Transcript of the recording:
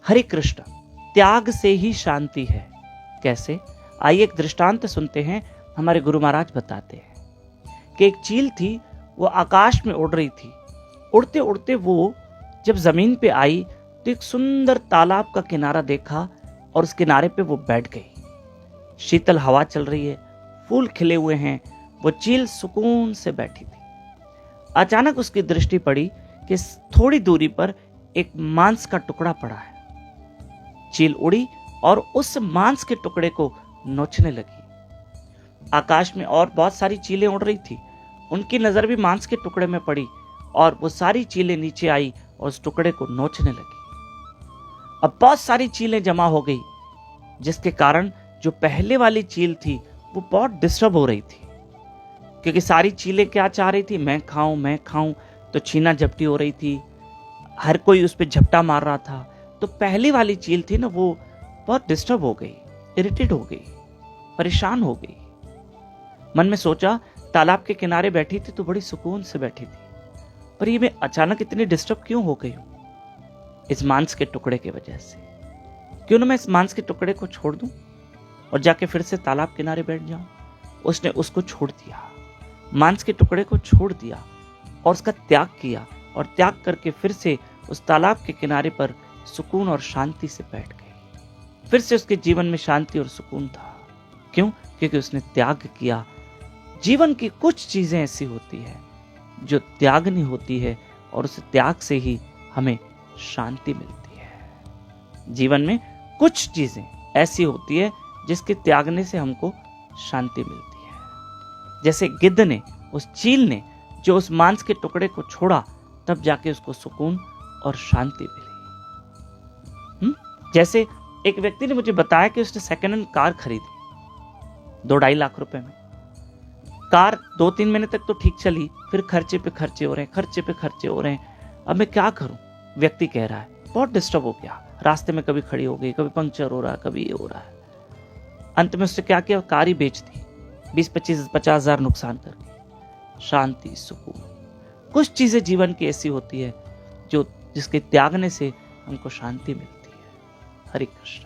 हरे कृष्ण, त्याग से ही शांति है। कैसे? आइए एक दृष्टांत सुनते हैं। हमारे गुरु महाराज बताते हैं कि एक चील थी, वो आकाश में उड़ रही थी। उड़ते उड़ते वो जब जमीन पे आई तो एक सुंदर तालाब का किनारा देखा और उस किनारे पे वो बैठ गई। शीतल हवा चल रही है, फूल खिले हुए हैं, वो चील सुकून से बैठी थी। अचानक उसकी दृष्टि पड़ी कि थोड़ी दूरी पर एक मांस का टुकड़ा पड़ा है। चील उड़ी और उस मांस के टुकड़े को नोचने लगी। आकाश में और बहुत सारी चीलें उड़ रही थी, उनकी नजर भी मांस के टुकड़े में पड़ी और वो सारी चीलें नीचे आई और उस टुकड़े को नोचने लगी। अब बहुत सारी चीलें जमा हो गई, जिसके कारण जो पहले वाली चील थी वो बहुत डिस्टर्ब हो रही थी, क्योंकि सारी चीलें क्या चाह रही थी, मैं खाऊं, तो छीना झपटी हो रही थी, हर कोई उस पर झपटा मार रहा था। तो पहली वाली चील थी ना, वो बहुत डिस्टर्ब हो गई, इरिटेट हो गई, परेशान हो गई। मन में सोचा, तालाब के किनारे बैठी थी तो बड़ी सुकून से बैठी थी, पर ये मैं अचानक इतनी डिस्टर्ब क्यों हो गई हूं? इस मांस के टुकड़े की वजह से। क्यों ना मैं इस मांस के टुकड़े को छोड़ दूं और जाके फिर से तालाब किनारे बैठ जाऊं। उसने उसको छोड़ दिया, मांस के टुकड़े को छोड़ दिया और उसका त्याग किया, और त्याग करके फिर से उस तालाब के किनारे पर सुकून और शांति से बैठ गई। फिर से उसके जीवन में शांति और सुकून था। क्यों? क्योंकि उसने त्याग किया। जीवन की कुछ चीजें ऐसी होती है जो त्यागनी होती है, और उस त्याग से ही हमें शांति मिलती है। जीवन में कुछ चीजें ऐसी होती है जिसके त्यागने से हमको शांति मिलती है। जैसे गिद्ध ने, उस चील ने जो उस मांस के टुकड़े को छोड़ा, तब जाके उसको सुकून और शांति मिली। जैसे एक व्यक्ति ने मुझे बताया कि उसने सेकंड हैंड कार खरीदी 2-2.5 लाख रुपए में। कार 2-3 महीने तक तो ठीक चली, फिर खर्चे पे खर्चे हो रहे हैं। अब मैं क्या करूं? व्यक्ति कह रहा है, बहुत डिस्टर्ब हो गया, रास्ते में कभी खड़ी हो गई, कभी पंक्चर हो रहा है, कभी ये हो रहा है। अंत में उसने क्या किया? कार ही बेच दी, 20-25-50 हजार नुकसान करके। शांति, सुकून। कुछ चीजें जीवन की ऐसी होती है जिसके त्यागने से हमको शांति मिलती है। हरे कृष्ण।